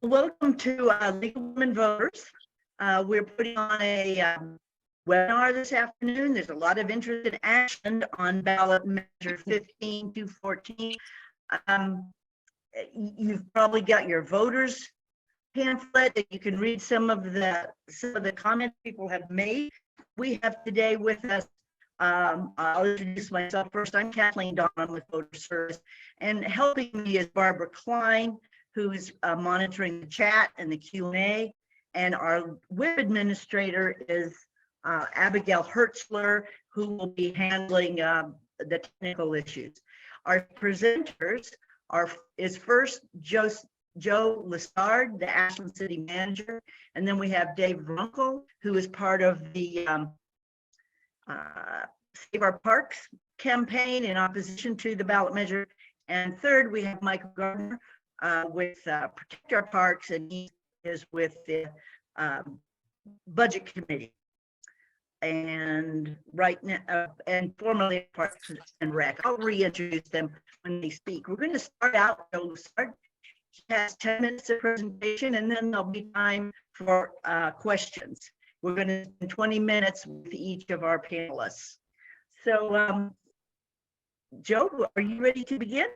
Welcome to League of Women Voters. We're putting on a webinar this afternoon. There's a lot of interest in Ashland on ballot measure 15 to 14. You've probably got your voters pamphlet that you can read some of the comments people have made. We have today with us, I'll introduce myself first. I'm Kathleen Donham with Voters Service, and helping me is Barbara Klein, who is monitoring the chat and the Q&A, and our web administrator is Abigail Hertzler, who will be handling the technical issues. Our presenters is first Joe Lessard, the Ashland City Manager, and then we have Dave Runkel, who is part of the Save Our Parks campaign in opposition to the ballot measure. And third, we have Michael Gardiner with Protect Our Parks, and he is with the Budget Committee. And right now, and formerly Parks and Rec. I'll reintroduce them when they speak. We're going to start out, Joe Lessard has 10 minutes of presentation, and then there'll be time for questions. We're going to spend 20 minutes with each of our panelists. So, Joe, are you ready to begin?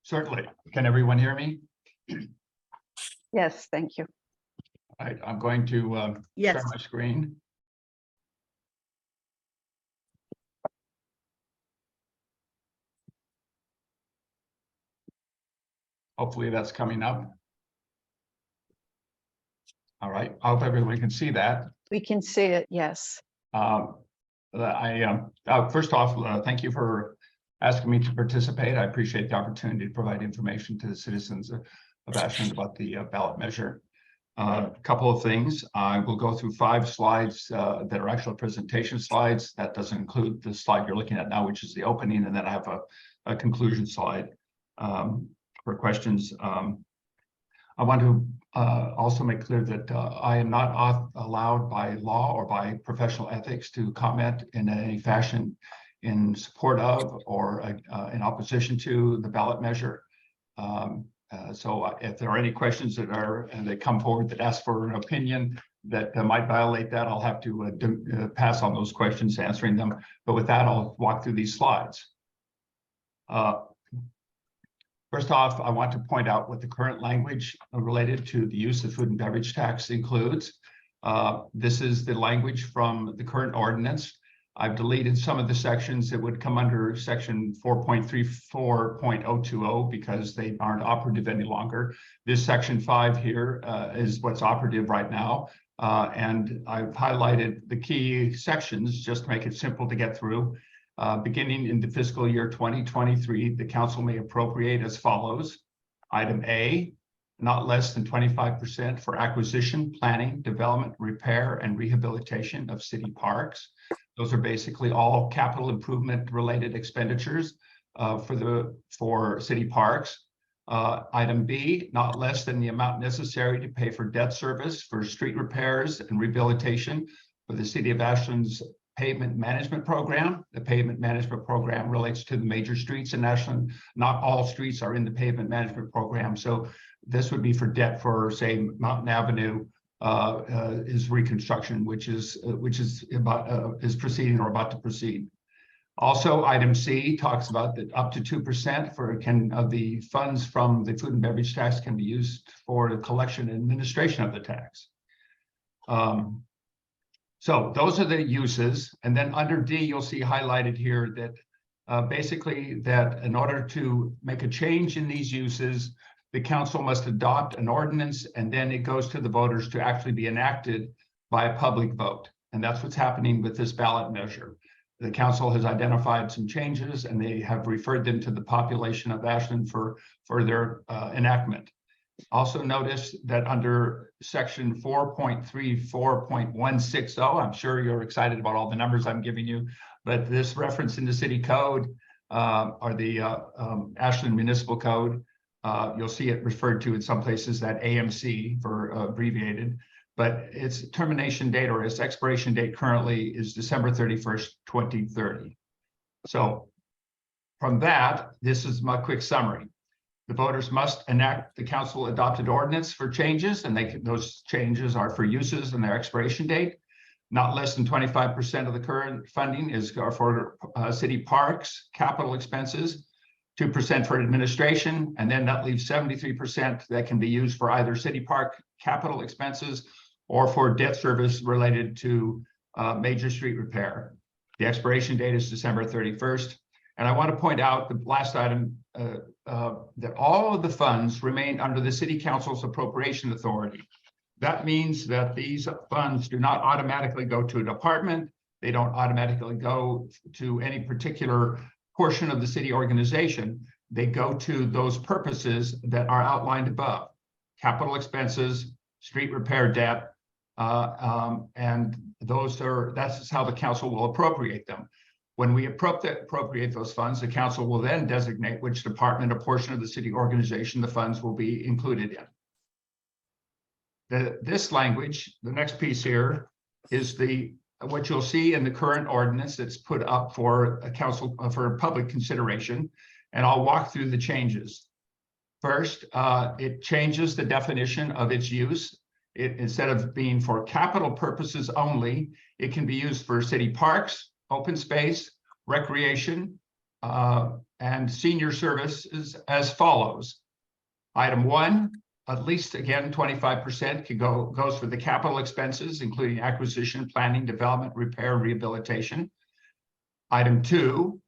Certainly. Can everyone hear me? Yes, thank you. All right, I'm going to share my screen. Hopefully that's coming up. All right, I hope everyone can see that. We can see it, yes. First off, thank you for asking me to participate. I appreciate the opportunity to provide information to the citizens of Ashland about the ballot measure. A couple of things. I will go through 5 slides that are actual presentation slides. That doesn't include the slide you're looking at now, which is the opening, and then I have a conclusion slide for questions. I want to also make clear that I am not allowed by law or by professional ethics to comment in any fashion in support of or in opposition to the ballot measure. So if there are any questions that come forward that ask for an opinion that might violate that, I'll have to pass on those questions, answering them. But with that, I'll walk through these slides. First off, I want to point out what the current language related to the use of food and beverage tax includes. This is the language from the current ordinance. I've deleted some of the sections that would come under section 4.34.020 because they aren't operative any longer. This section 5 here is what's operative right now. And I've highlighted the key sections just to make it simple to get through. Beginning in the fiscal year 2023, the council may appropriate as follows. Item A, not less than 25% for acquisition, planning, development, repair, and rehabilitation of city parks. Those are basically all capital improvement related expenditures for city parks. Item B, not less than the amount necessary to pay for debt service for street repairs and rehabilitation for the city of Ashland's pavement management program. The pavement management program relates to the major streets in Ashland. Not all streets are in the pavement management program. So this would be for debt for, say, Mountain Avenue is reconstruction, which is proceeding or about to proceed. Also, item C talks about that up to 2% of the funds from the food and beverage tax can be used for the collection and administration of the tax. So those are the uses. And then under D, you'll see highlighted here that basically that in order to make a change in these uses, the council must adopt an ordinance, and then it goes to the voters to actually be enacted by a public vote. And that's what's happening with this ballot measure. The council has identified some changes, and they have referred them to the population of Ashland for their enactment. Also notice that under section 4.34.160, I'm sure you're excited about all the numbers I'm giving you, but this reference in the city code or the Ashland Municipal Code, you'll see it referred to in some places that AMC for abbreviated, but its termination date or its expiration date currently is December 31st, 2030. So from that, this is my quick summary. The voters must enact the council adopted ordinance for changes, and those changes are for uses and their expiration date. Not less than 25% of the current funding is for city parks, capital expenses, 2% for administration, and then that leaves 73% that can be used for either city park capital expenses or for debt service related to major street repair. The expiration date is December 31st. And I want to point out the last item, that all of the funds remain under the city council's appropriation authority. That means that these funds do not automatically go to a department. They don't automatically go to any particular portion of the city organization. They go to those purposes that are outlined above: capital expenses, street repair debt, and that's how the council will appropriate them. When we appropriate those funds, the council will then designate which department or portion of the city organization the funds will be included in. This language, the next piece here, is what you'll see in the current ordinance that's put up for a council for public consideration, and I'll walk through the changes. First, it changes the definition of its use. Instead of being for capital purposes only, it can be used for city parks, open space, recreation, and senior services as follows. Item 1, at least again 25% goes for the capital expenses, including acquisition, planning, development, repair, rehabilitation. Item 2,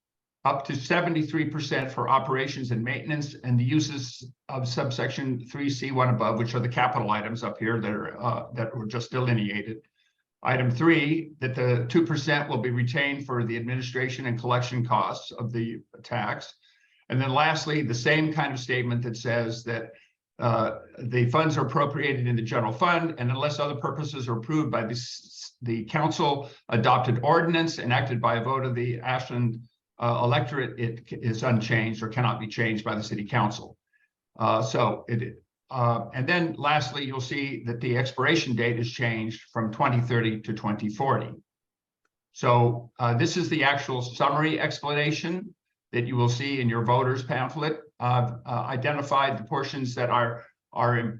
up to 73% for operations and maintenance and the uses of subsection 3C1 above, which are the capital items up here that were just delineated. Item 3, that the 2% will be retained for the administration and collection costs of the tax. And then lastly, the same kind of statement that says that the funds are appropriated in the general fund, and unless other purposes are approved by the council adopted ordinance enacted by a vote of the Ashland electorate, it is unchanged or cannot be changed by the city council. And then lastly, you'll see that the expiration date is changed from 2030 to 2040. So this is the actual summary explanation that you will see in your voters pamphlet. I've identified the portions that are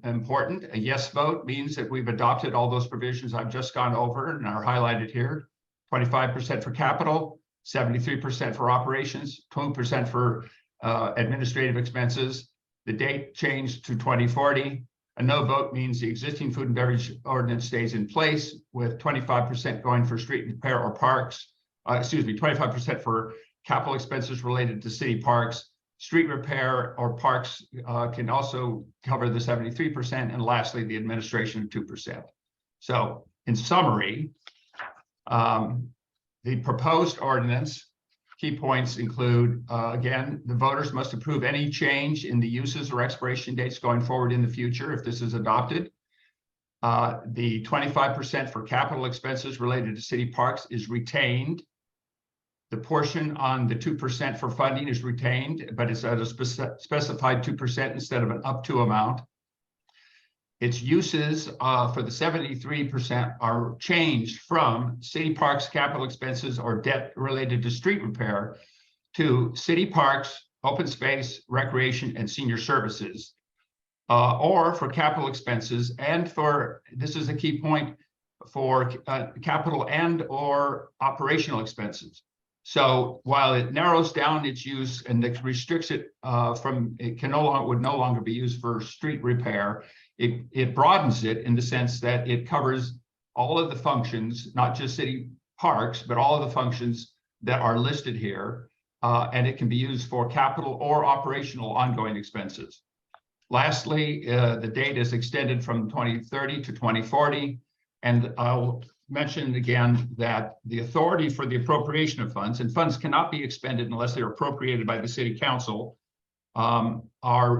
important. A yes vote means that we've adopted all those provisions I've just gone over and are highlighted here. 25% for capital, 73% for operations, 20% for administrative expenses. The date changed to 2040. A no vote means the existing food and beverage ordinance stays in place, with 25% going for street repair or parks. 25% for capital expenses related to city parks. Street repair or parks can also cover the 73%. And lastly, the administration of 2%. So in summary, the proposed ordinance key points include, again, the voters must approve any change in the uses or expiration dates going forward in the future if this is adopted. The 25% for capital expenses related to city parks is retained. The portion on the 2% for funding is retained, but it's at a specified 2% instead of an up to amount. Its uses for the 73% are changed from city parks capital expenses or debt related to street repair to city parks, open space, recreation, and senior services, or for capital expenses and for, this is a key point, for capital and or operational expenses. So while it narrows down its use and it restricts it from, it can would no longer be used for street repair, it broadens it in the sense that it covers all of the functions, not just city parks, but all of the functions that are listed here, and it can be used for capital or operational ongoing expenses. Lastly, the date is extended from 2030 to 2040, and I'll mention again that the authority for the appropriation of funds, and funds cannot be expended unless they're appropriated by the city council,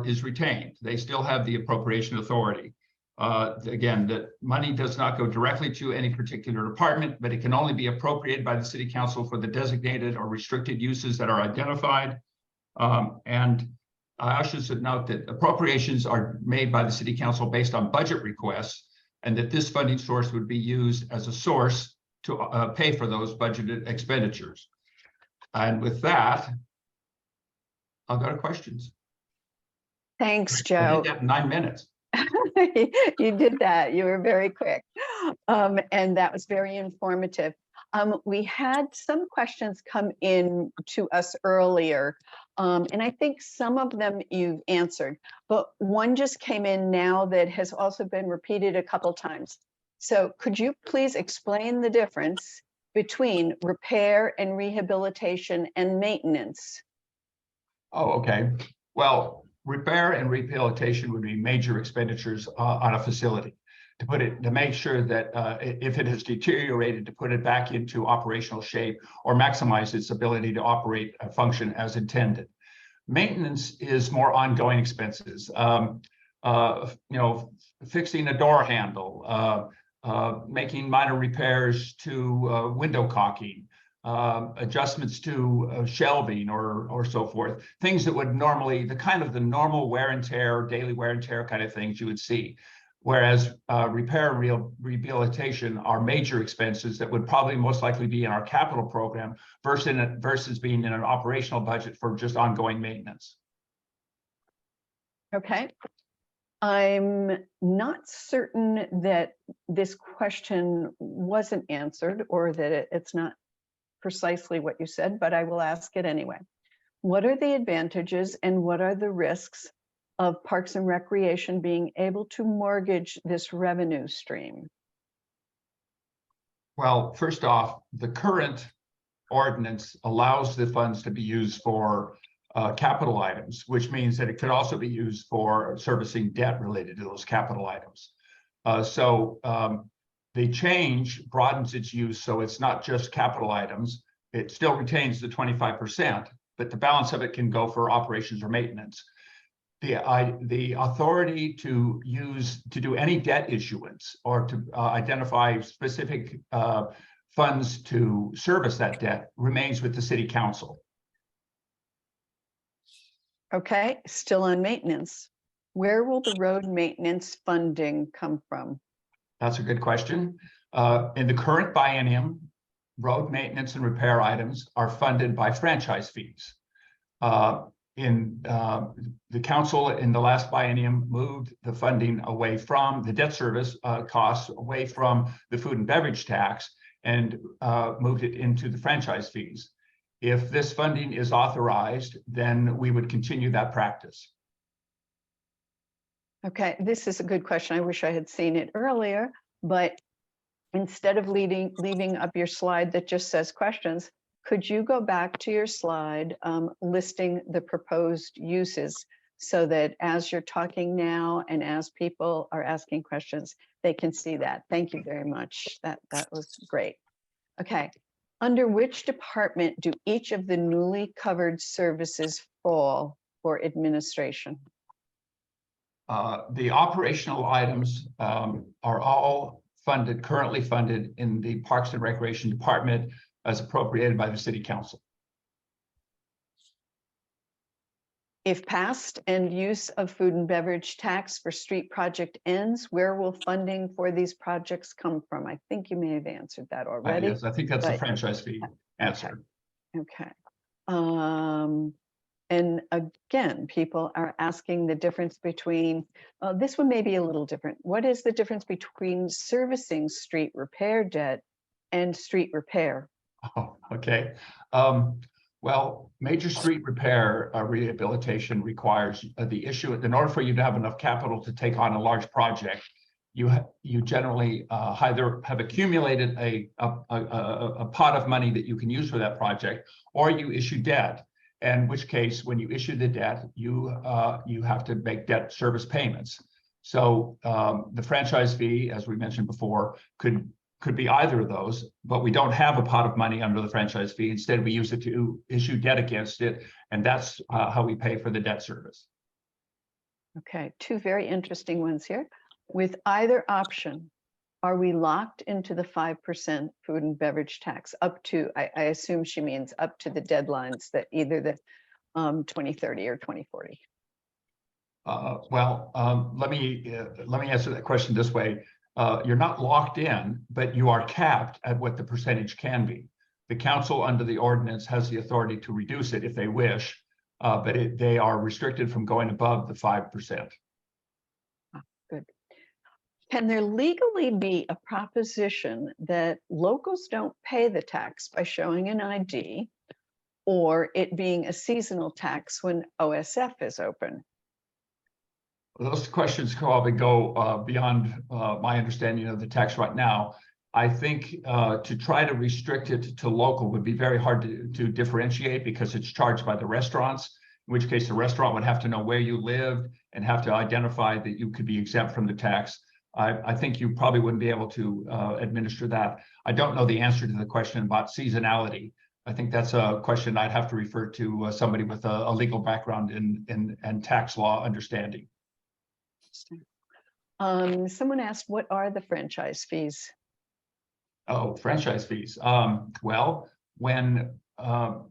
is retained. They still have the appropriation authority. Again, the money does not go directly to any particular department, but it can only be appropriated by the city council for the designated or restricted uses that are identified. And I also should note that appropriations are made by the city council based on budget requests, and that this funding source would be used as a source to pay for those budgeted expenditures. And with that, I'll go to questions. Thanks, I Joe. did that in 9 minutes. You did that. You were very quick. And that was very informative. We had some questions come in to us earlier, and I think some of them you've answered, but one just came in now that has also been repeated a couple times. So could you please explain the difference between repair and rehabilitation and maintenance? Oh, okay. Well, repair and rehabilitation would be major expenditures on a facility to make sure that if it has deteriorated, to put it back into operational shape or maximize its ability to operate and function as intended. Maintenance is more ongoing expenses. Fixing a door handle, making minor repairs to window caulking, adjustments to shelving or so forth, things that would normally, the normal wear and tear, daily wear and tear kind of things you would see. Whereas repair and rehabilitation are major expenses that would probably most likely be in our capital program versus being in an operational budget for just ongoing maintenance. Okay. I'm not certain that this question wasn't answered or that it's not precisely what you said, but I will ask it anyway. What are the advantages and what are the risks of Parks and Recreation being able to mortgage this revenue stream? Well, first off, the current ordinance allows the funds to be used for capital items, which means that it could also be used for servicing debt related to those capital items. The change broadens its use, so it's not just capital items. It still retains the 25%, but the balance of it can go for operations or maintenance. The authority to do any debt issuance or to identify specific funds to service that debt remains with the city council. Okay, still on maintenance. Where will the road maintenance funding come from? That's a good question. In the current biennium, road maintenance and repair items are funded by franchise fees. The council in the last biennium moved the funding away from the debt service costs, away from the food and beverage tax, and moved it into the franchise fees. If this funding is authorized, then we would continue that practice. Okay, this is a good question. I wish I had seen it earlier, but instead of leaving up your slide that just says questions, could you go back to your slide listing the proposed uses so that as you're talking now and as people are asking questions, they can see that. Thank you very much. That was great. Okay, under which department do each of the newly covered services fall for administration? The operational items are all currently funded in the Parks and Recreation Department as appropriated by the City Council. If passed and use of food and beverage tax for street project ends, where will funding for these projects come from? I think you may have answered that already. Yes, I think that's the franchise fee answer. Okay. And again, people are asking the difference between, this one may be a little different. What is the difference between servicing street repair debt and street repair? Oh, okay. Well, major street repair rehabilitation requires in order for you to have enough capital to take on a large project, you generally either have accumulated a pot of money that you can use for that project, or you issue debt. In which case, when you issue the debt, you have to make debt service payments. So the franchise fee, as we mentioned before, could be either of those, but we don't have a pot of money under the franchise fee. Instead, we use it to issue debt against it, and that's how we pay for the debt service. Okay, two very interesting ones here. With either option, are we locked into the 5% food and beverage tax up to, I assume she means up to the deadlines that either the 2030 or 2040? Let me answer that question this way. You're not locked in, but you are capped at what the percentage can be. The council under the ordinance has the authority to reduce it if they wish. but they are restricted from going above the 5%. Good. Can there legally be a proposition that locals don't pay the tax by showing an ID, or it being a seasonal tax when OSF is open? Those questions probably go beyond my understanding of the text right now. I think to try to restrict it to local would be very hard to differentiate, because it's charged by the restaurants, in which case the restaurant would have to know where you lived and have to identify that you could be exempt from the tax. I think you probably wouldn't be able to administer that. I don't know the answer to the question about seasonality. I think that's a question I'd have to refer to somebody with a legal background in tax law understanding. Someone asked, what are the franchise fees? Oh, franchise fees. Well, when the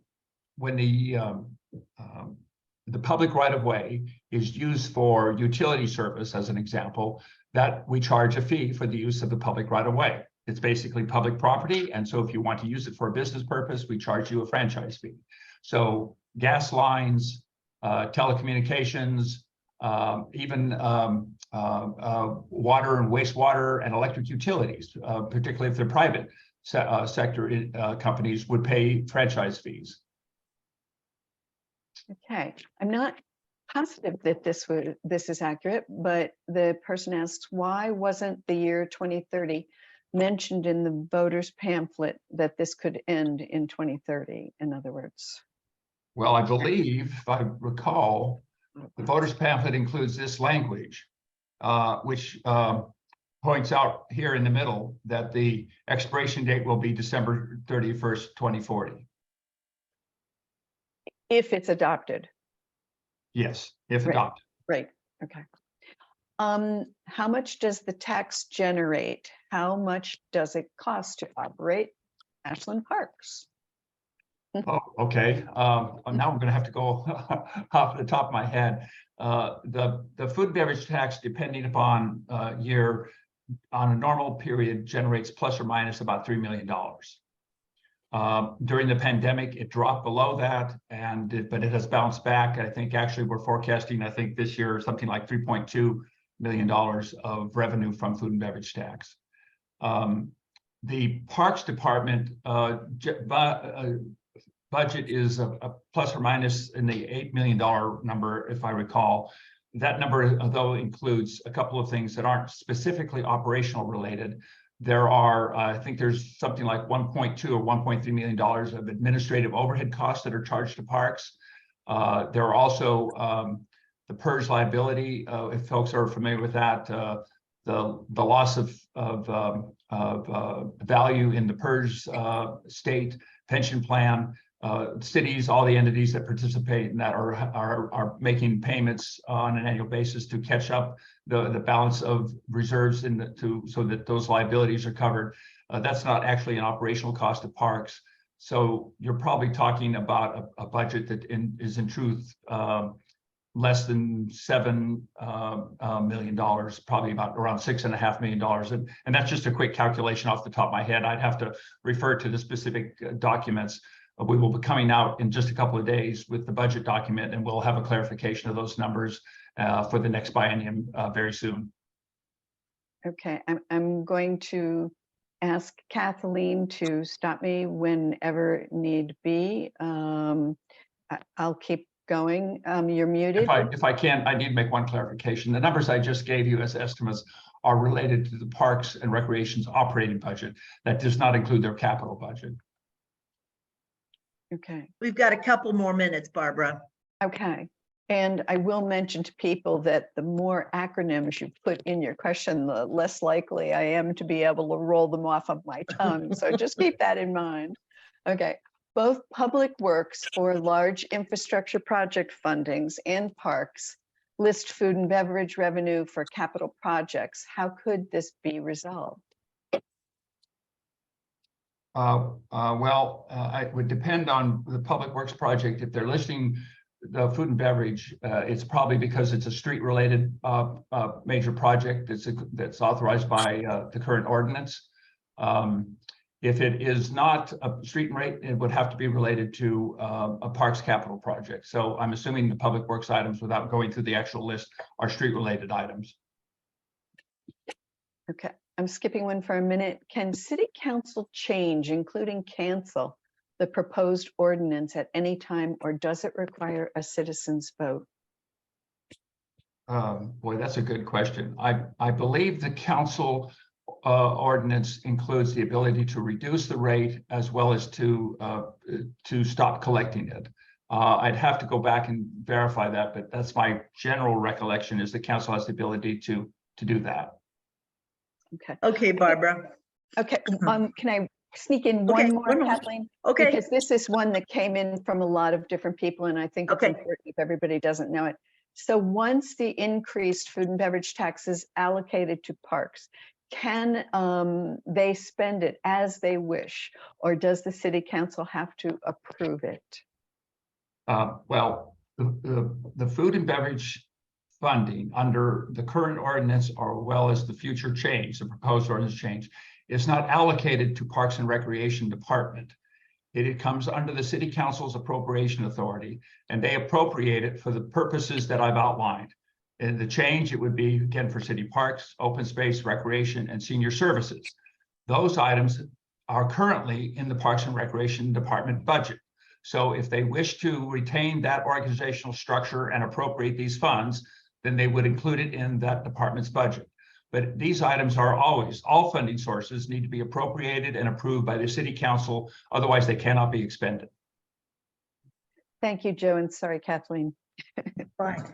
public right-of-way is used for utility service, as an example, that we charge a fee for the use of the public right-of-way. It's basically public property, and so if you want to use it for a business purpose, we charge you a franchise fee. So gas lines, telecommunications, even water and wastewater and electric utilities, particularly if they're private sector companies, would pay franchise fees. Okay, I'm not positive that this is accurate, but the person asks, why wasn't the year 2030 mentioned in the voters pamphlet that this could end in 2030, in other words? Well, I believe, if I recall, the voters pamphlet includes this language, which points out here in the middle that the expiration date will be December 31st, 2040. If it's adopted. Yes, if Right. adopted. Right, okay. How much does the tax generate? How much does it cost to operate Ashland Parks? Oh, okay. Now I'm going to have to go off the top of my head. The food and beverage tax, depending upon year, on a normal period, generates plus or minus about $3 million. During the pandemic, it dropped below that, but it has bounced back. I think actually we're forecasting, I think this year, something like $3.2 million of revenue from food and beverage tax. The Parks Department budget is a plus or minus in the $8 million number, if I recall. That number, though, includes a couple of things that aren't specifically operational related. There are, I think there's something like $1.2 or $1.3 million of administrative overhead costs that are charged to parks. There are also the PERS liability, if folks are familiar with that, the loss of value in the PERS state pension plan. Cities, all the entities that participate in that are making payments on an annual basis to catch up the balance of reserves so that those liabilities are covered. That's not actually an operational cost of parks. So you're probably talking about a budget that is in truth less than $7 million, probably about around $6.5 million. And that's just a quick calculation off the top of my head. I'd have to refer to the specific documents. We will be coming out in just a couple of days with the budget document, and we'll have a clarification of those numbers for the next biennium very soon. Okay, I'm going to ask Kathleen to stop me whenever need be. I'll keep going. You're muted. If I can, I need to make one clarification. The numbers I just gave you as estimates are related to the Parks and Recreation's operating budget. That does not include their capital budget. Okay. We've got a couple more minutes, Barbara. Okay. And I will mention to people that the more acronyms you put in your question, the less likely I am to be able to roll them off of my tongue. So just keep that in mind. Okay. Both public works or large infrastructure project fundings and parks list food and beverage revenue for capital projects. How could this be resolved? It would depend on the public works project. If they're listing the food and beverage, it's probably because it's a street-related major project that's authorized by the current ordinance. If it is not a street rate, it would have to be related to a parks capital project. So I'm assuming the public works items, without going through the actual list, are street related items. Okay, I'm skipping one for a minute. Can city council change, including cancel, the proposed ordinance at any time, or does it require a citizen's vote? Boy, that's a good question. I believe the council ordinance includes the ability to reduce the rate as well as to stop collecting it. I'd have to go back and verify that, but that's my general recollection, is the council has the ability to do that. Okay. Okay, Barbara. Okay, can I sneak in Okay, one more, one more. Kathleen? Okay, Because this is one that came in from a lot of different people, and I think it's Okay. important if everybody doesn't know it. So once the increased food and beverage tax is allocated to parks, can they spend it as they wish, or does the city council have to approve it? Well, the food and beverage funding under the current ordinance, or well as the future change, the proposed ordinance change, is not allocated to Parks and Recreation Department. It comes under the city council's appropriation authority, and they appropriate it for the purposes that I've outlined. And the change, it would be, again, for city parks, open space, recreation, and senior services. Those items are currently in the Parks and Recreation Department budget. So if they wish to retain that organizational structure and appropriate these funds, then they would include it in that department's budget. But these items are always, all funding sources need to be appropriated and approved by the city council, otherwise they cannot be expended. Thank you, Joe, and sorry, Kathleen. fine.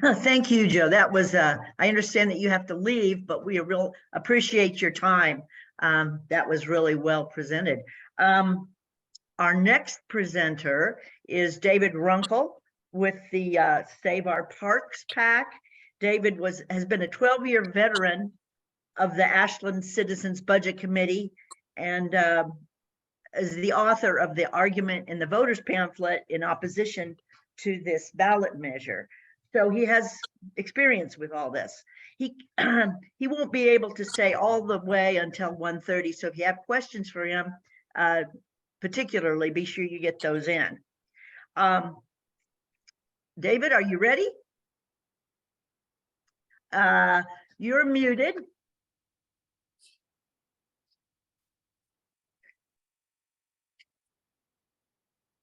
Thank you, Joe. That was, I understand that you have to leave, but we real appreciate your time. That was really well presented. Our next presenter is David Runkel with the Save Our Parks PAC. David has been a 12-year veteran of the Ashland Citizens Budget Committee, and is the author of the argument in the Voters Pamphlet in opposition to this ballot measure. So he has experience with all this. He won't be able to stay all the way until 1:30. So if you have questions for him, particularly, be sure you get those in. David, are you ready? You're muted.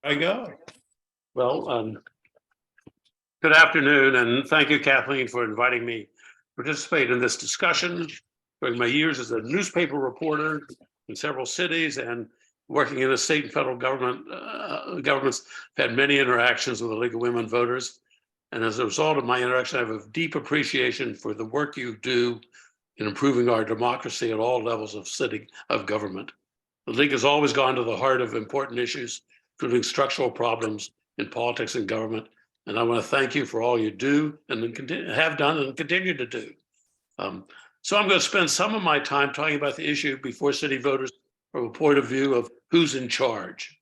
I go. Well, good afternoon, and thank you, Kathleen, for inviting me to participate in this discussion. During my years as a newspaper reporter in several cities and working in the state and federal governments, I've had many interactions with the League of Women Voters. And as a result of my interaction, I have a deep appreciation for the work you do in improving our democracy at all levels of government. The League has always gone to the heart of important issues, including structural problems in politics and government. And I want to thank you for all you do and have done and continue to do. So I'm going to spend some of my time talking about the issue before city voters from a point of view of who's in charge.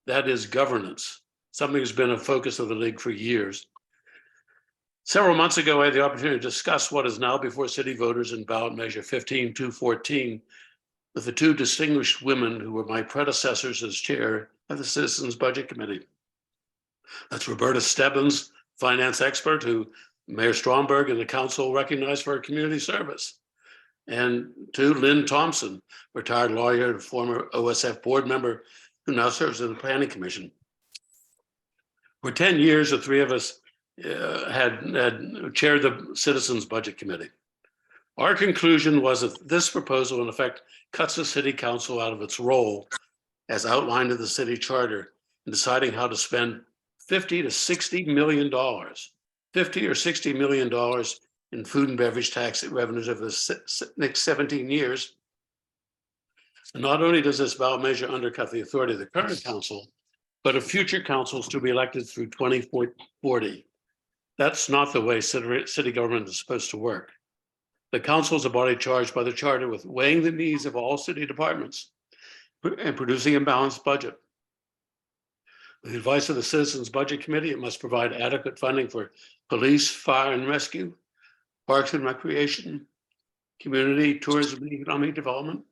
That is governance, something that's been a focus of the League for years. Several months ago, I had the opportunity to discuss what is now before city voters in ballot measure 15214 with the two distinguished women who were my predecessors as chair of the Citizens Budget Committee. That's Roberta Stebbins, finance expert who Mayor Stromberg and the council recognized for her community service. And to Lynn Thompson, retired lawyer and former OSF board member who now serves in the Planning Commission. For 10 years, the three of us had chaired the Citizens Budget Committee. Our conclusion was that this proposal, in effect, cuts the city council out of its role as outlined in the city charter in deciding how to spend $50 to $60 million, $50 or $60 million in food and beverage tax revenues over the next 17 years. And not only does this ballot measure undercut the authority of the current council, but of future councils to be elected through 2040. That's not the way city government is supposed to work. The council is a body charged by the charter with weighing the needs of all city departments and producing a balanced budget. With the advice of the Citizens Budget Committee, it must provide adequate funding for police, fire and rescue, parks and recreation, community, tourism, and economic development,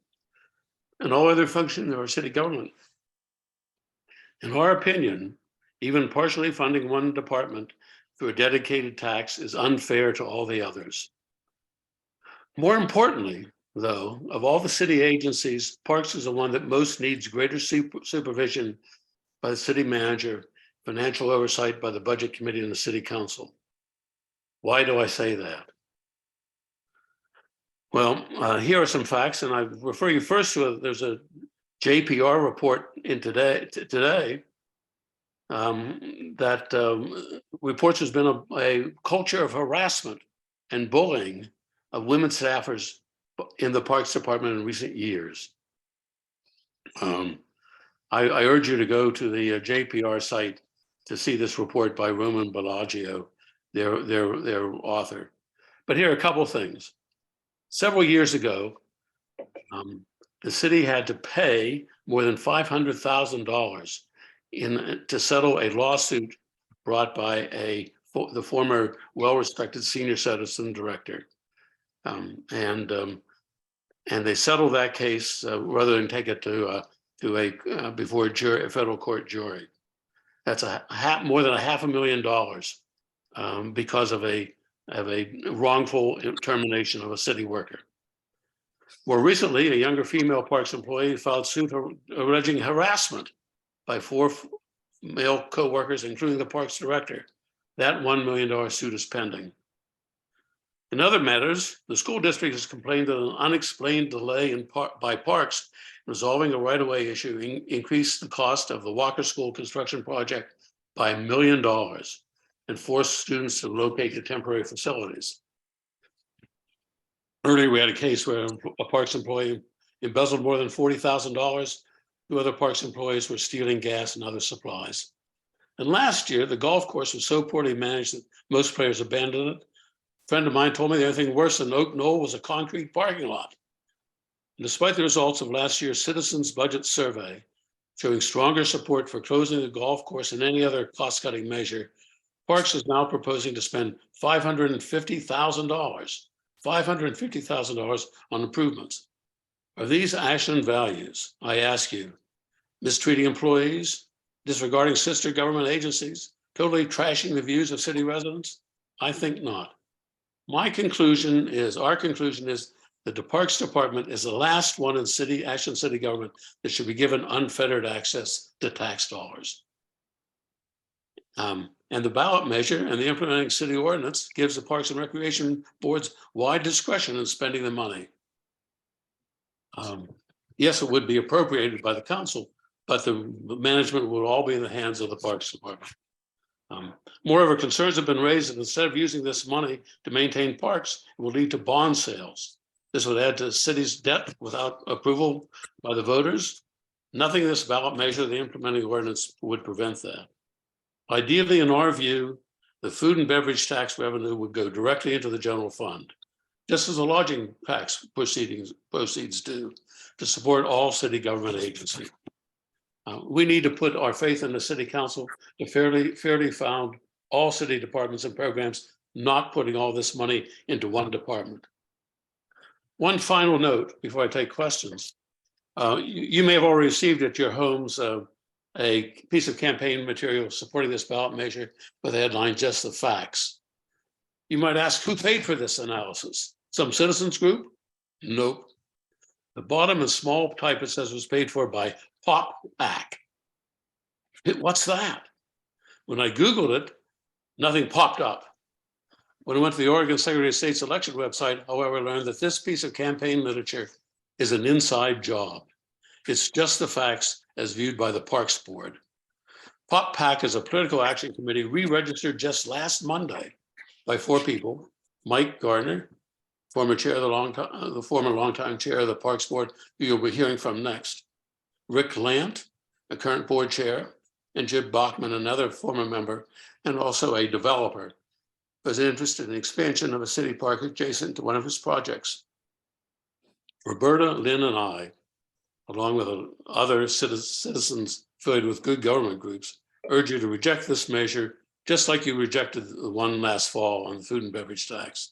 and all other functions of our city government. In our opinion, even partially funding one department through a dedicated tax is unfair to all the others. More importantly, though, of all the city agencies, Parks is the one that most needs greater supervision by the city manager, financial oversight by the budget committee and the city council. Why do I say that? Well, here are some facts, and I refer you first to there's a JPR report in today that reports there's been a culture of harassment and bullying of women staffers in the Parks Department in recent years. I urge you to go to the JPR site to see this report by Roman Bellagio, their author. But here are a couple of things. Several years ago, the city had to pay more than $500,000 to settle a lawsuit brought by the former well-respected senior citizen director. And they settled that case rather than take it to before a federal court jury. That's more than $500,000 because of a wrongful termination of a city worker. More recently, a younger female Parks employee filed suit alleging harassment by 4 male co-workers, including the Parks director. That $1 million suit is pending. In other matters, the school district has complained that an unexplained delay by Parks resolving a right-of-way issue increased the cost of the Walker School construction project by $1 million and forced students to locate to temporary facilities. Earlier, we had a case where a Parks employee embezzled more than $40,000. 2 other Parks employees were stealing gas and other supplies. And last year, the golf course was so poorly managed that most players abandoned it. A friend of mine told me the only thing worse than Oak Knoll was a concrete parking lot. And despite the results of last year's Citizens Budget Survey, showing stronger support for closing the golf course than any other cost-cutting measure, Parks is now proposing to spend $550,000 on improvements. Are these Ashland values, I ask you? Mistreating employees, disregarding sister government agencies, totally trashing the views of city residents? I think not. Our conclusion is that the Parks Department is the last one in Ashland city government that should be given unfettered access to tax dollars. And the ballot measure and the implementing city ordinance gives the Parks and Recreation boards wide discretion in spending the money. Yes, it would be appropriated by the council, but the management will all be in the hands of the Parks Department. Moreover, concerns have been raised that instead of using this money to maintain parks, it will lead to bond sales. This would add to the city's debt without approval by the voters. Nothing in this ballot measure, the implementing ordinance, would prevent that. Ideally, in our view, the food and beverage tax revenue would go directly into the general fund, just as the lodging tax proceeds do, to support all city government agencies. We need to put our faith in the city council to fairly found all city departments and programs, not putting all this money into one department. One final note before I take questions. You may have already received at your homes a piece of campaign material supporting this ballot measure with the headline, "Just the Facts." You might ask, who paid for this analysis? Some citizens group? Nope. The bottom in small type, it says was paid for by PopPac. What's that? When I Googled it, nothing popped up. When I went to the Oregon Secretary of State's election website, however, I learned that this piece of campaign literature is an inside job. It's just the facts as viewed by the Parks Board. PopPac is a political action committee re-registered just last Monday by 4 people: Mike Gardiner, former chair of the former longtime chair of the Parks Board, who you'll be hearing from next; Rick Lant, the current board chair; and Jim Bachman, another former member, and also a developer, was interested in the expansion of a city park adjacent to one of his projects. Roberta, Lynn, and I, along with other citizens affiliated with good government groups, urge you to reject this measure, just like you rejected the one last fall on the food and beverage tax.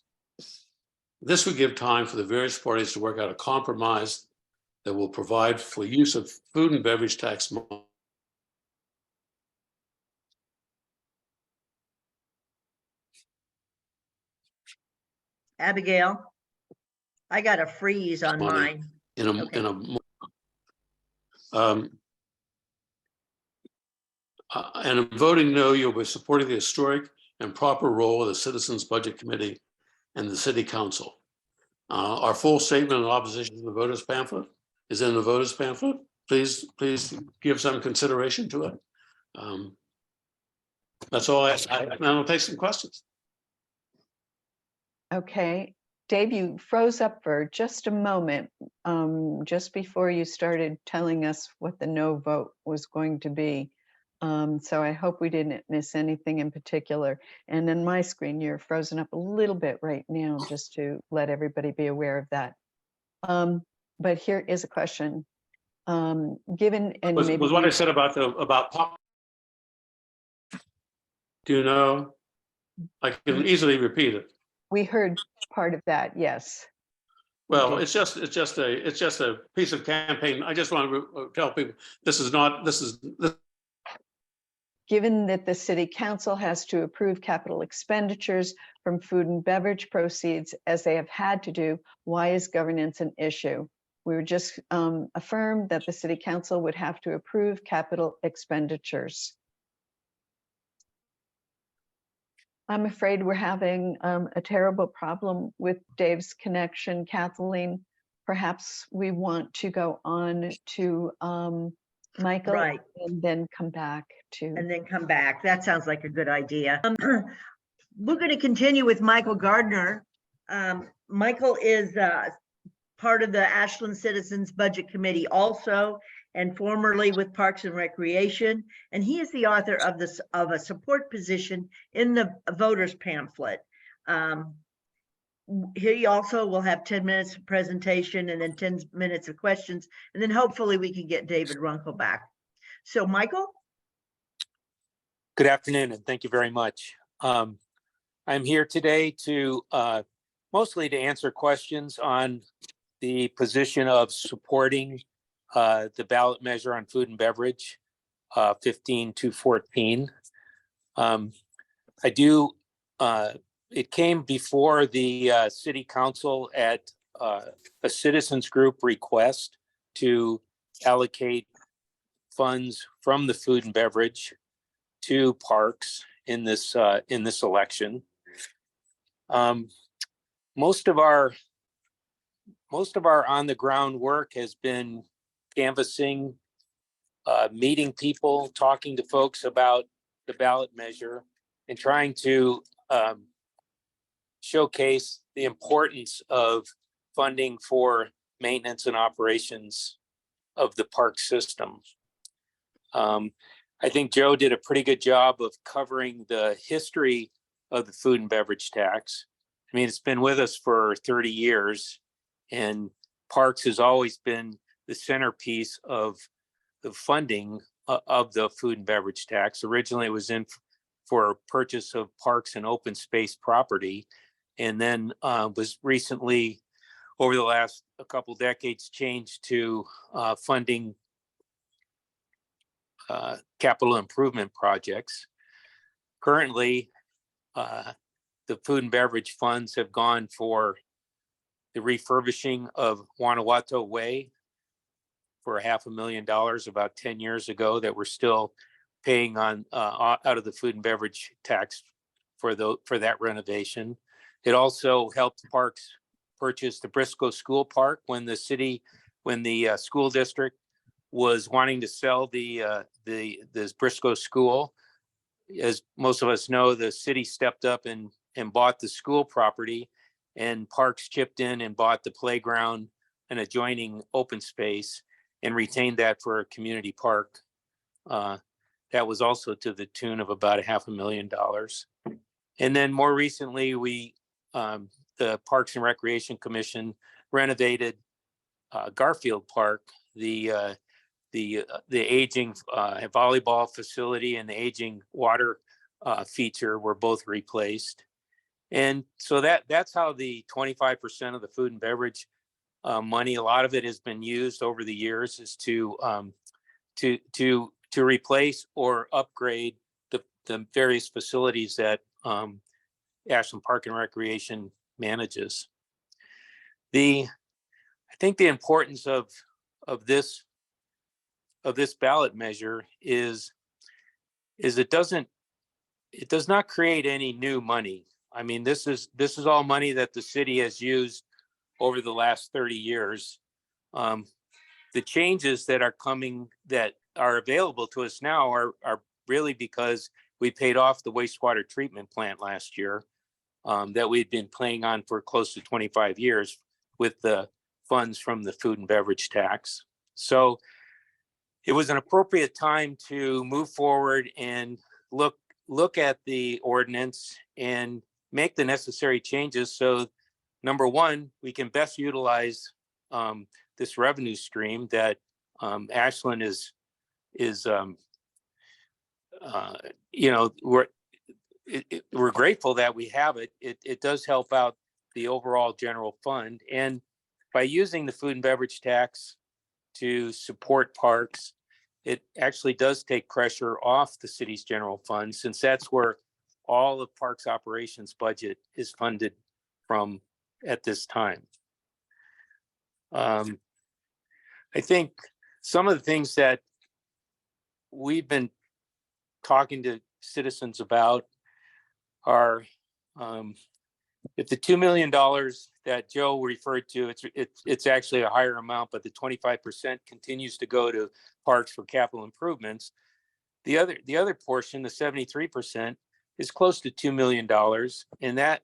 This would give time for the various parties to work out a compromise that will provide for use of food and beverage tax money. Abigail, I got a freeze on Money. mine. Okay. And in voting no, you'll be supporting the historic and proper role of the Citizens Budget Committee and the City Council. Our full statement in opposition to the voters pamphlet is in the voters pamphlet. Please give some consideration to it. That's all I'll take some questions. Okay, Dave, you froze up for just a moment, just before you started telling us what the no vote was going to be. So I hope we didn't miss anything in particular. And on my screen, you're frozen up a little bit right now, just to let everybody be aware of that. But here is a question. Given and Was maybe what I said about pop. Do you know? I can easily repeat it. we heard part of that, yes. Well, it's just a piece of campaign. I just want to tell people this is. Given that the city council has to approve capital expenditures from food and beverage proceeds as they have had to do, why is governance an issue? We were just affirmed that the city council would have to approve capital expenditures. I'm afraid we're having a terrible problem with Dave's connection. Kathleen, perhaps we want to go on to Michael, Right. and then come back to. And then come back. That sounds like a good idea. We're going to continue with Michael Gardiner. Michael is part of the Ashland Citizens Budget Committee also, and formerly with Parks and Recreation. And he is the author of a support position in the Voters Pamphlet. He also will have 10 minutes of presentation and then 10 minutes of questions. And then hopefully we can get David Runkel back. So Michael? Good afternoon, and thank you very much. I'm here today to mostly to answer questions on the position of supporting the ballot measure on food and beverage, 15-14. It came before the city council at a citizens group request to allocate funds from the food and beverage to parks in this election. Most of our on the ground work has been canvassing, meeting people, talking to folks about the ballot measure, and trying to showcase the importance of funding for maintenance and operations of the park system. I think Joe did a pretty good job of covering the history of the food and beverage tax. I mean, it's been with us for 30 years, and parks has always been the centerpiece of the funding of the food and beverage tax. Originally, it was in for purchase of parks and open space property, and then was recently, over the last a couple decades, changed to funding capital improvement projects. Currently, the food and beverage funds have gone for the refurbishing of Guanajuato Way for $500,000 about 10 years ago that we're still paying on out of the food and beverage tax for that renovation. It also helped parks purchase the Briscoe School Park when the school district was wanting to sell this Briscoe School. As most of us know, the city stepped up and bought the school property, and Parks chipped in and bought the playground and adjoining open space and retained that for a community park. That was also to the tune of about $500,000. And then more recently, the Parks and Recreation Commission renovated Garfield Park, the aging volleyball facility and the aging water feature were both replaced. And so that's how the 25% of the food and beverage money. A lot of it has been used over the years is to replace or upgrade the various facilities that Ashland Park and Recreation manages. I think the importance of this ballot measure is it does not create any new money. I mean, this is all money that the city has used over the last 30 years. The changes that are coming, that are available to us now are really because we paid off the wastewater treatment plant last year that we'd been paying on for close to 25 years with the funds from the food and beverage tax. So it was an appropriate time to move forward and look at the ordinance and make the necessary changes. So number one, we can best utilize this revenue stream that Ashland is we're grateful that we have it. It does help out the overall general fund. And by using the food and beverage tax to support parks, it actually does take pressure off the city's general fund, since that's where all of parks operations budget is funded from at this time. I think some of the things that we've been talking to citizens about are if the $2 million that Joe referred to, it's actually a higher amount, but the 25% continues to go to parks for capital improvements. The other portion, the 73%, is close to $2 million, and that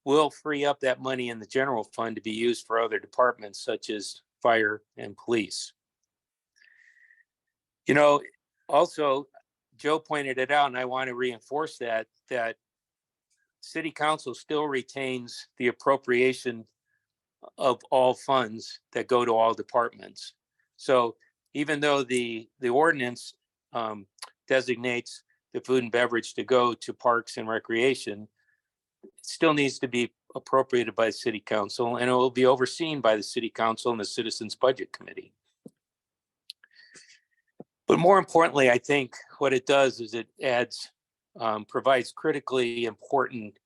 will free up that money in the general fund to be used for other departments such as fire and police. You know, also, Joe pointed it out, and I want to reinforce that City Council still retains the appropriation of all funds that go to all departments. So even though the ordinance designates the food and beverage to go to parks and recreation, it still needs to be appropriated by the City Council, and it will be overseen by the City Council and the Citizens Budget Committee. But more importantly, I think what it does is it provides critically important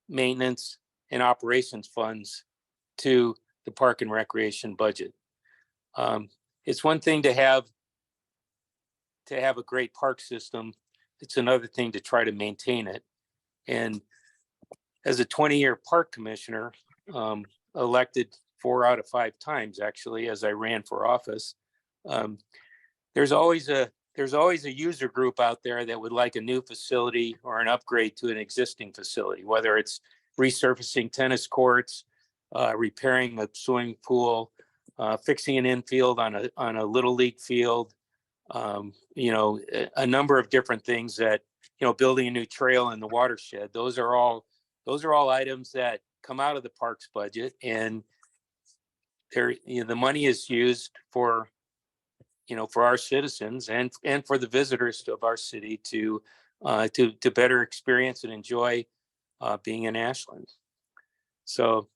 maintenance and operations funds to the park and recreation budget. It's one thing to have a great park system. It's another thing to try to maintain it. And as a 20-year park commissioner, elected 4 out of 5 times, actually, as I ran for office, there's always a user group out there that would like a new facility or an upgrade to an existing facility, whether it's resurfacing tennis courts, repairing a swimming pool, fixing an infield on a little league field, a number of different things that, building a new trail in the watershed. Those are all items that come out of the parks budget, and the money is used for our citizens and for the visitors of our city to better experience and enjoy being in Ashland. So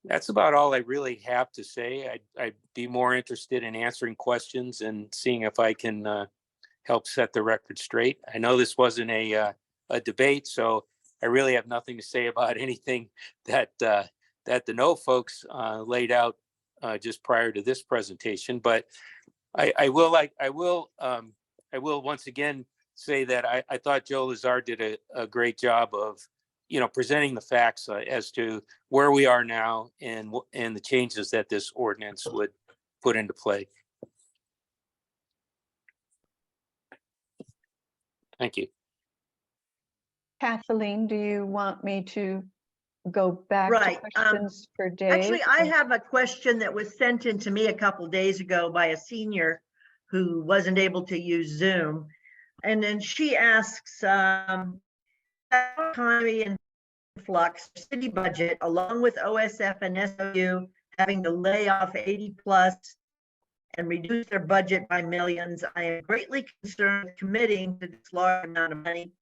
that's about all I really have to say. I'd be more interested in answering questions and seeing if I can help set the record straight. I know this wasn't a debate, so I really have nothing to say about anything that the No folks laid out just prior to this presentation. But I will once again say that I thought Joe Lessard did a great job of presenting the facts as to where we are now and the changes that this ordinance would put into play. Thank you. Kathleen, do you want me to go back Right, to questions for Dave? Actually, I have a question that was sent in to me a couple days ago by a senior who wasn't able to use Zoom. And then she asks, economy and flux, city budget, along with OSF and SOU having to lay off 80 plus and reduce their budget by millions, I am greatly concerned with committing to this large amount of money,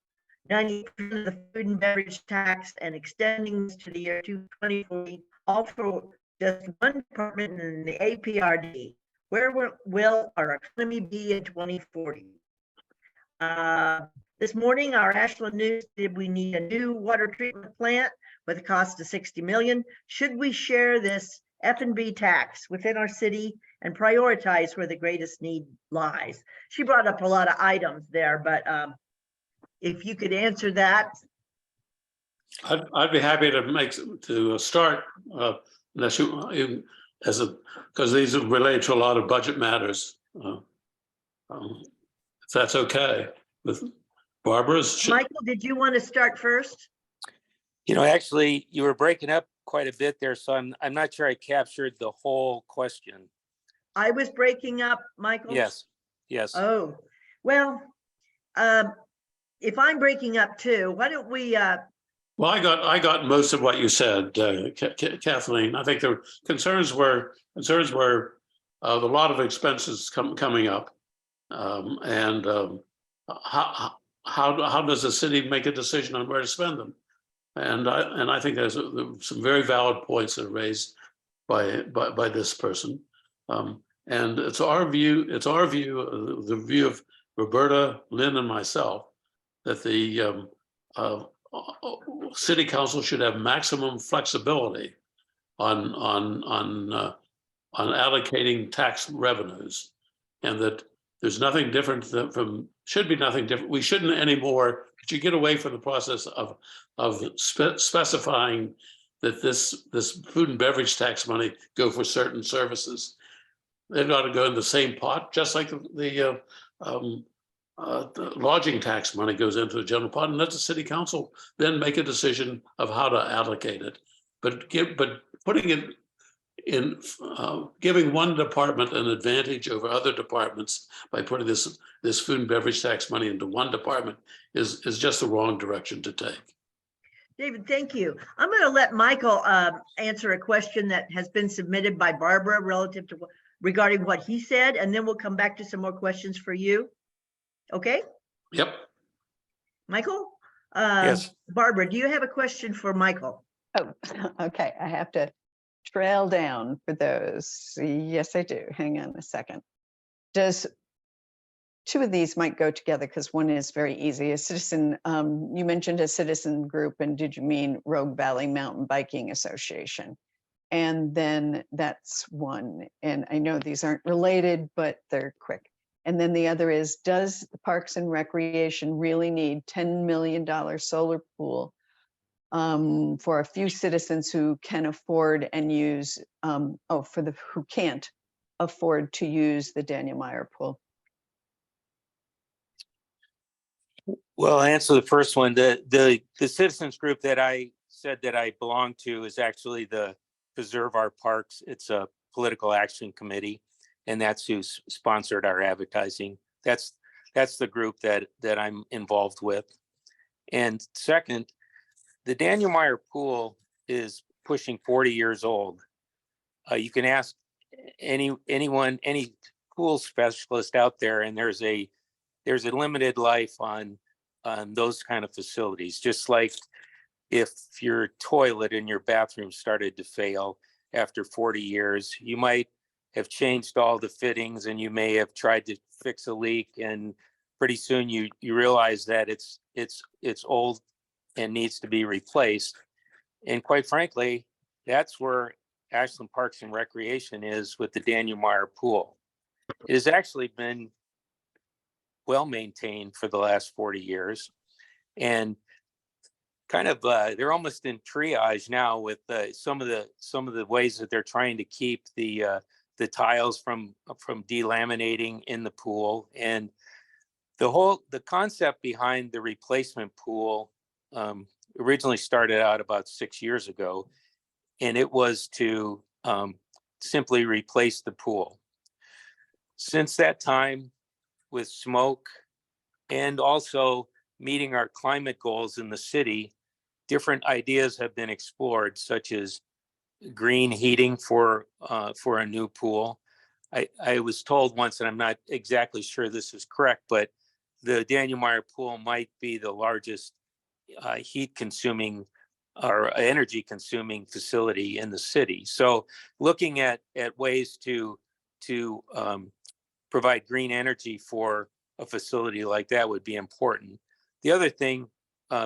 90% of the food and beverage tax, and extending this to the year 2040, all for just one department in the APRD. Where will our economy be in 2040? This morning, our Ashland News did we need a new water treatment plant with a cost of 60 million. Should we share this F&B tax within our city and prioritize where the greatest need lies? She brought up a lot of items there, but if you could answer that. I'd be happy to start, unless you, because these are related to a lot of budget matters. If that's okay with Barbara's. Michael, did you want to start first? Actually, you were breaking up quite a bit there, so I'm not sure I captured the whole question. I was breaking up, Michael? Yes. Oh, well, if I'm breaking up too, why don't we, Well, I got most of what you said, Kathleen. I think the concerns were a lot of expenses coming up, and how does the city make a decision on where to spend them? And I think there's some very valid points that are raised by this person, and it's our view, the view of Roberta, Lynn, and myself, that the city council should have maximum flexibility on allocating tax revenues, and that there's nothing different should be nothing different. We shouldn't anymore. But you get away from the process of specifying that this food and beverage tax money go for certain services. They've got to go in the same pot, just like the lodging tax money goes into the general pot, and let the city council then make a decision of how to allocate it. But putting it in, giving one department an advantage over other departments by putting this food and beverage tax money into one department is just the wrong direction to take. David, thank you. I'm going to let Michael answer a question that has been submitted by Barbara regarding what he said, and then we'll come back to some more questions for you. Okay? Yep. Michael? Yes. Barbara, do you have a question for Michael? Oh, okay. I have to trail down for those. Yes, I do. Hang on a second. Two of these might go together because one is very easy. A citizen, you mentioned a citizen group, and did you mean Rogue Valley Mountain Biking Association? And then that's one. And I know these aren't related, but they're quick. And then the other is, does the Parks and Recreation really need $10 million solar pool for a few citizens who can afford and use, who can't afford to use the Daniel Meyer pool? Well, I'll answer the first one. The citizens group that I said that I belong to is actually the Preserve Our Parks. It's a political action committee, and that's who sponsored our advertising. That's the group that I'm involved with. And second, the Daniel Meyer pool is pushing 40 years old. You can ask any pool specialist out there, and there's a limited life on those kind of facilities. Just like if your toilet in your bathroom started to fail after 40 years, you might have changed all the fittings, and you may have tried to fix a leak, and pretty soon you realize that it's old and needs to be replaced. And quite frankly, that's where Ashland Parks and Recreation is with the Daniel Meyer pool. It has actually been well maintained for the last 40 years, and kind of they're almost in triage now with some of the ways that they're trying to keep the tiles from delaminating in the pool. And the concept behind the replacement pool originally started out about 6 years ago, and it was to simply replace the pool. Since that time, with smoke and also meeting our climate goals in the city, different ideas have been explored, such as green heating for a new pool. I was told once, and I'm not exactly sure this is correct, but the Daniel Meyer pool might be the largest heat consuming or energy consuming facility in the city. So looking at ways to provide green energy for a facility like that would be important. The other thing,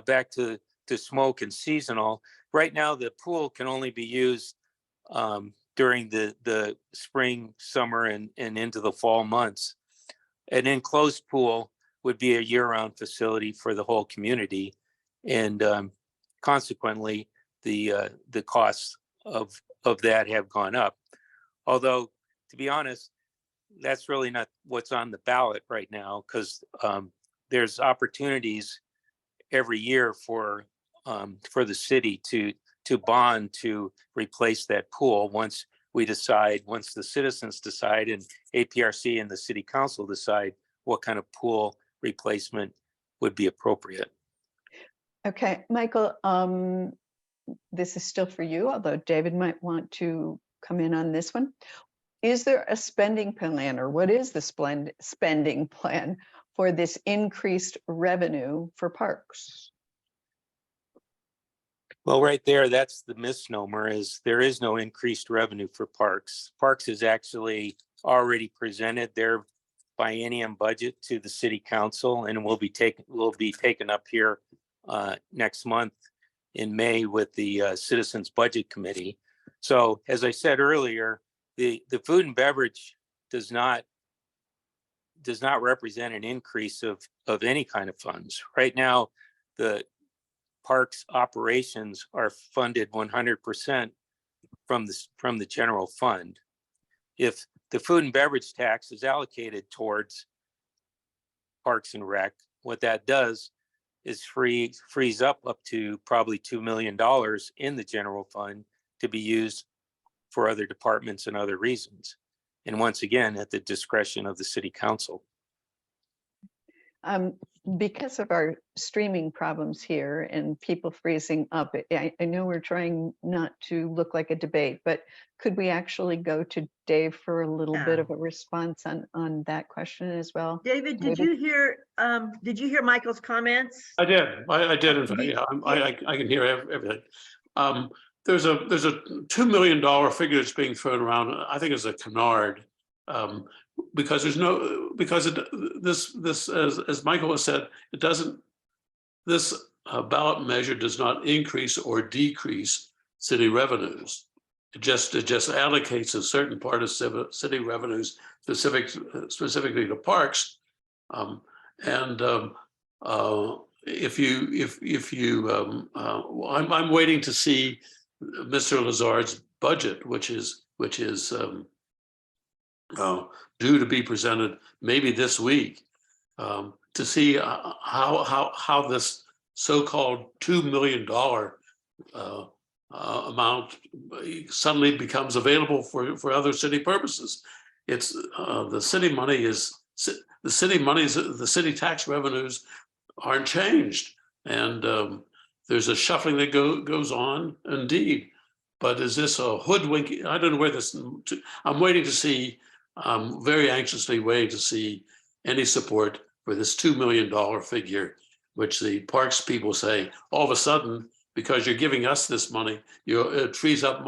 back to smoke and seasonal, right now the pool can only be used during the spring, summer, and into the fall months. An enclosed pool would be a year-round facility for the whole community, and consequently, the costs of that have gone up. Although, to be honest, that's really not what's on the ballot right now, because there's opportunities every year for the city to bond to replace that pool once the citizens decide, and APRC and the city council decide what kind of pool replacement would be appropriate. Okay, Michael, this is still for you, although David might want to come in on this one. Is there a spending plan, or what is the spending plan for this increased revenue for parks? Well, right there, that's the misnomer, is there is no increased revenue for parks. Parks is actually already presented their biennium budget to the city council, and will be taken up here next month in May with the Citizens Budget Committee. So as I said earlier, the food and beverage does not represent an increase of any kind of funds. Right now, the parks operations are funded 100% from the general fund. If the food and beverage tax is allocated towards Parks and Rec, what that does is frees up to probably $2 million in the general fund to be used for other departments and other reasons. And once again, at the discretion of the city council. Because of our streaming problems here and people freezing up, I know we're trying not to look like a debate, but could we actually go to Dave for a little bit of a response on that question as well? David, did you hear Michael's comments? I did. I did. In fact, yeah, I can hear everything. There's a $2 million figure that's being thrown around. I think it's a canard, because there's no, because this as Michael has said, it doesn't. This ballot measure does not increase or decrease city revenues. It just allocates a certain part of city revenues specifically to parks, if you I'm waiting to see Mr. Lessard's budget, which is due to be presented maybe this week, to see how this so-called $2 million amount suddenly becomes available for other city purposes. It's the city tax revenues aren't changed, and there's a shuffling that goes on indeed. But is this a hoodwinking? I don't know where this. I'm waiting to see. I'm very anxiously waiting to see any support for this $2 million figure, which the parks people say all of a sudden, because you're giving us this money, it frees up.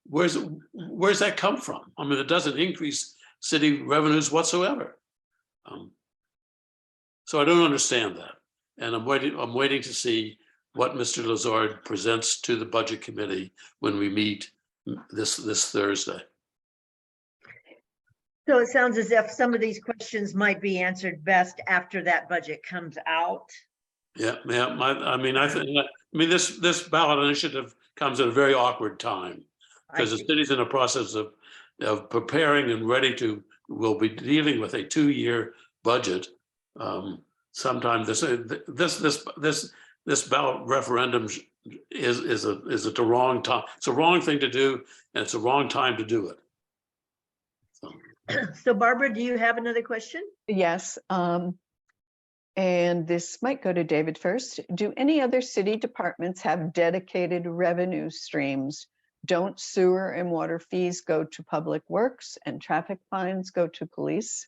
Where's that come from? I mean, it doesn't increase city revenues whatsoever. So I don't understand that, and I'm waiting to see what Mr. Lessard presents to the Budget Committee when we meet this Thursday. So it sounds as if some of these questions might be answered best after that budget comes out. Yeah. I mean, this ballot initiative comes at a very awkward time, because the city's in a process of preparing and will be dealing with a 2-year budget. Sometime this ballot referendum is at the wrong time. It's a wrong thing to do, and it's a wrong time to do it. So Barbara, do you have another question? Yes, and this might go to David first. Do any other city departments have dedicated revenue streams? Don't sewer and water fees go to public works and traffic fines go to police?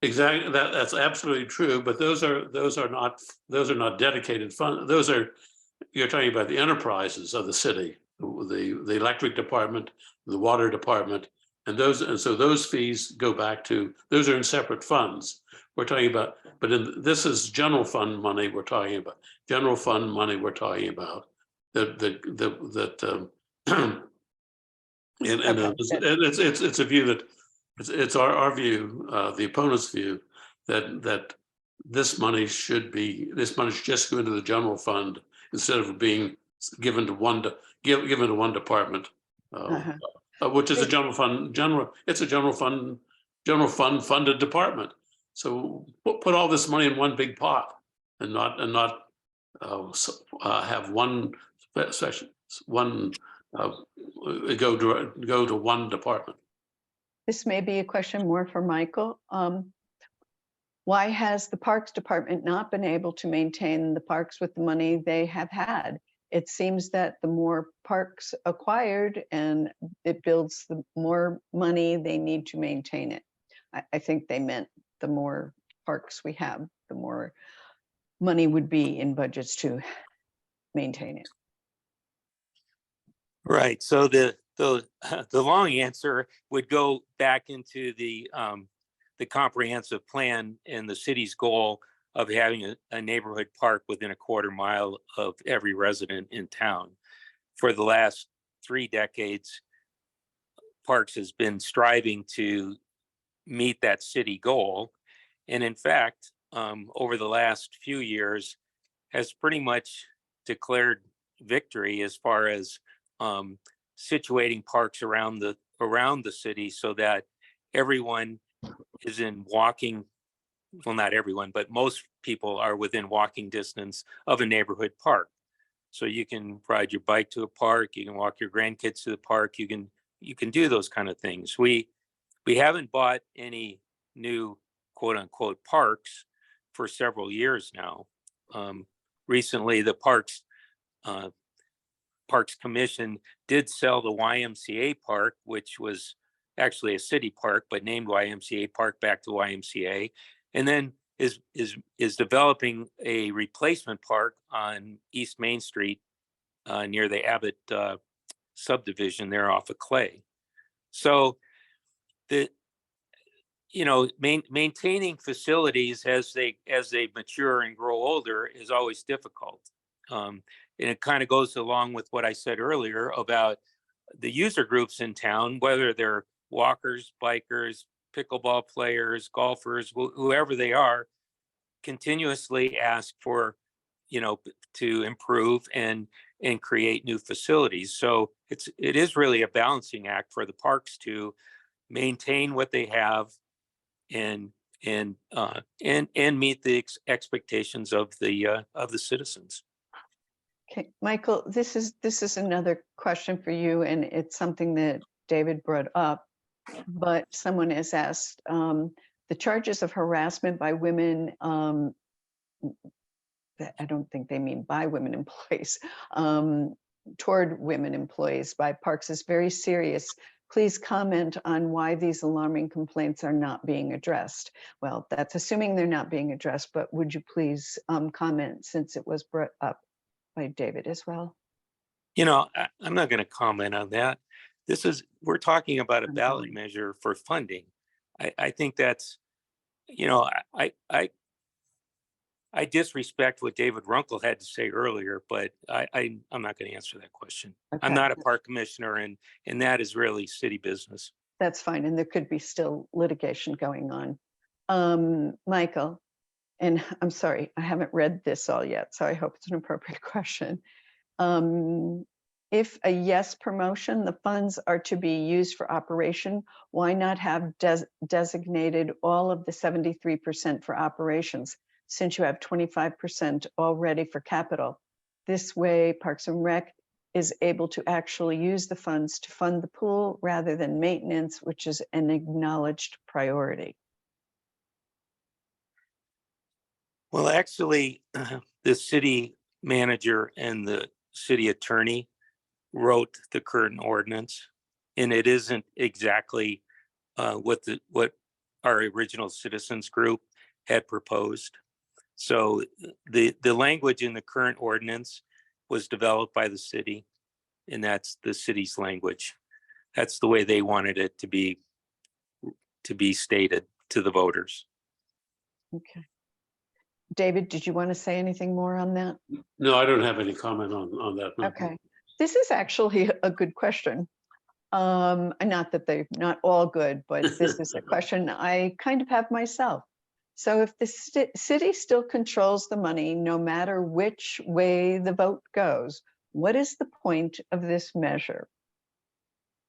Exactly, that's absolutely true. But those are not dedicated funds. Those are you're talking about the enterprises of the city, the electric department, the water department, and so those fees go back to, those are in separate funds. We're talking about, but this is general fund money we're talking about. General fund money we're talking about. It's a view that it's our view, the opponent's view, that this money should just go into the general fund instead of being given to one department, which is a general fund funded department. So put all this money in one big pot and not have one section, go to one department. This may be a question more for Michael. Why has the Parks Department not been able to maintain the parks with the money they have had? It seems that the more parks acquired and it builds, the more money they need to maintain it. I think they meant the more parks we have, the more money would be in budgets to maintain it. Right. So the long answer would go back into the comprehensive plan and the city's goal of having a neighborhood park within a quarter mile of every resident in town. For the last 3 decades, Parks has been striving to meet that city goal. And in fact, over the last few years, has pretty much declared victory as far as situating parks around the city so that everyone is in walking, well, not everyone, but most people are within walking distance of a neighborhood park. So you can ride your bike to a park, you can walk your grandkids to the park, you can do those kind of things. We haven't bought any new quote unquote parks for several years now. Recently, the Parks Commission did sell the YMCA park, which was actually a city park, but named YMCA Park back to YMCA, and then is developing a replacement park on East Main Street near the Abbott subdivision there off of Clay. So maintaining facilities as they mature and grow older is always difficult. And it kind of goes along with what I said earlier about the user groups in town, whether they're walkers, bikers, pickleball players, golfers, whoever they are, continuously ask for, to improve and create new facilities. So it is really a balancing act for the parks to maintain what they have and meet the expectations of the citizens. Okay, Michael, this is another question for you, and it's something that David brought up, but someone has asked, the charges of harassment by women, I don't think they mean by women employees, toward women employees by parks is very serious. Please comment on why these alarming complaints are not being addressed. Well, that's assuming they're not being addressed, but would you please comment since it was brought up by David as well? I'm not going to comment on that. We're talking about a ballot measure for funding. I think that's, I disrespect what David Runkel had to say earlier, but I'm not going to answer that question. Okay. I'm not a park commissioner, and that is really city business. That's fine, and there could be still litigation going on. Michael, and I'm sorry, I haven't read this all yet, so I hope it's an appropriate question. If a yes promotion, the funds are to be used for operation, why not have designated all of the 73% for operations, since you have 25% already for capital? This way, Parks and Rec is able to actually use the funds to fund the pool rather than maintenance, which is an acknowledged priority. Well, actually, the city manager and the city attorney wrote the current ordinance, and it isn't exactly what our original citizens group had proposed. So the language in the current ordinance was developed by the city, and that's the city's language. That's the way they wanted it to be stated to the voters. Okay. David, did you want to say anything more on that? No, I don't have any comment on that. No. Okay, this is actually a good question. Not that they're not all good, but this is a question I kind of have myself. So if the city still controls the money, no matter which way the vote goes, what is the point of this measure?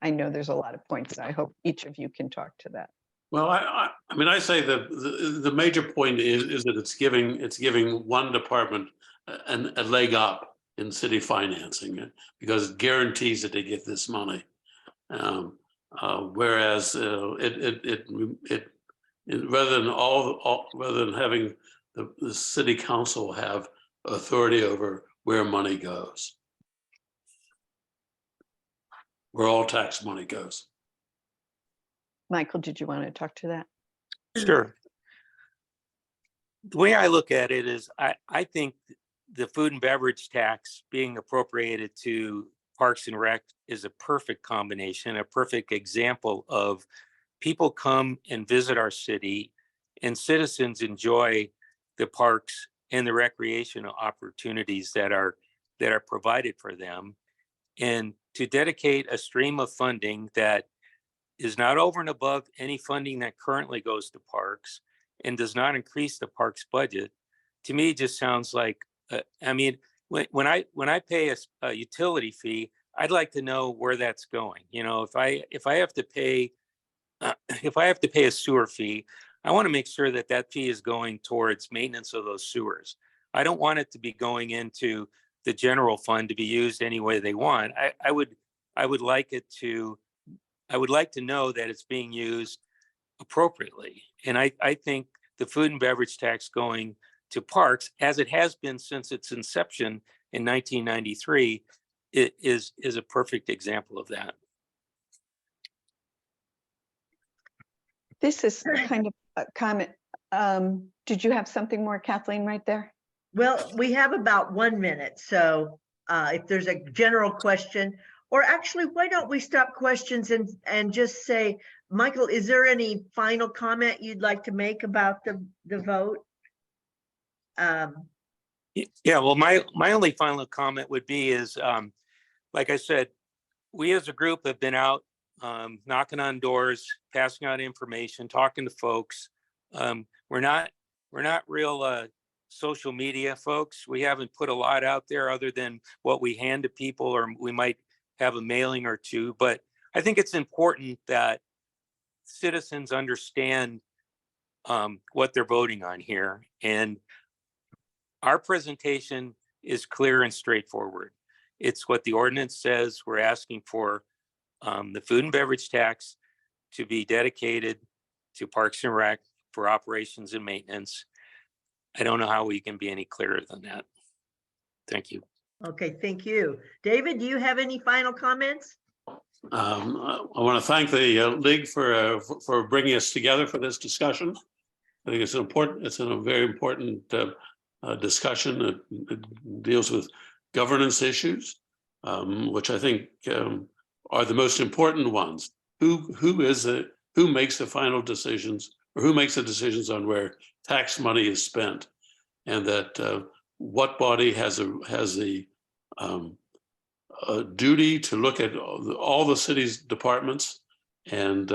I know there's a lot of points. I hope each of you can talk to that. Well, I mean, I say the major point is that it's giving one department a leg up in city financing, because it guarantees that they get this money. Whereas rather than having the city council have authority over where money goes, where all tax money goes. Michael, did you want to talk to that? Sure. The way I look at it is I think the food and beverage tax being appropriated to Parks and Rec is a perfect combination, a perfect example of people come and visit our city and citizens enjoy the parks and the recreational opportunities that are provided for them. And to dedicate a stream of funding that is not over and above any funding that currently goes to parks and does not increase the parks budget, to me just sounds like, I mean, when I pay a utility fee, I'd like to know where that's going. You know, if I have to pay a sewer fee, I want to make sure that that fee is going towards maintenance of those sewers. I don't want it to be going into the general fund to be used any way they want. I would like to know that it's being used appropriately. And I think the food and beverage tax going to parks, as it has been since its inception in 1993, is a perfect example of that. This is kind of a comment. Did you have something more, Kathleen, right there? Well, we have about 1 minute, so if there's a general question, or actually, why don't we stop questions and just say, Michael, is there any final comment you'd like to make about the vote? Yeah, well, my only final comment would be is, like I said, we as a group have been out knocking on doors, passing out information, talking to folks. We're not real social media folks. We haven't put a lot out there other than what we hand to people, or we might have a mailing or two. But I think it's important that citizens understand what they're voting on here. And our presentation is clear and straightforward. It's what the ordinance says. We're asking for the food and beverage tax to be dedicated to Parks and Rec for operations and maintenance. I don't know how we can be any clearer than that. Thank you. Okay, thank you. David, do you have any final comments? I want to thank the league for bringing us together for this discussion. I think it's a very important discussion. It deals with governance issues, which I think are the most important ones. Who makes the final decisions, or who makes the decisions on where tax money is spent, and that what body has a duty to look at all the city's departments and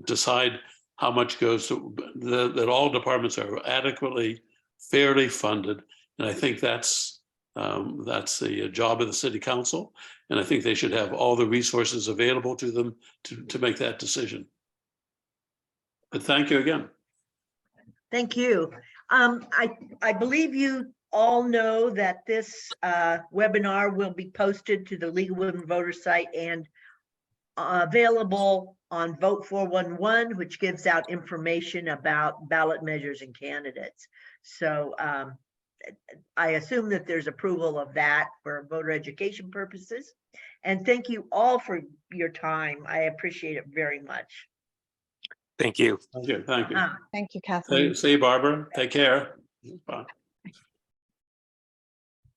decide how much goes to that all departments are adequately, fairly funded. And I think that's the job of the city council. And I think they should have all the resources available to them to make that decision. But thank you again. Thank you. I believe you all know that this webinar will be posted to the League of Women Voters site and available on Vote 411, which gives out information about ballot measures and candidates. So I assume that there's approval of that for voter education purposes. And thank you all for your time. I appreciate it very much. Thank you. Thank you. Thank you. Thank you, Kathleen. See you, Barbara. Take care. Bye.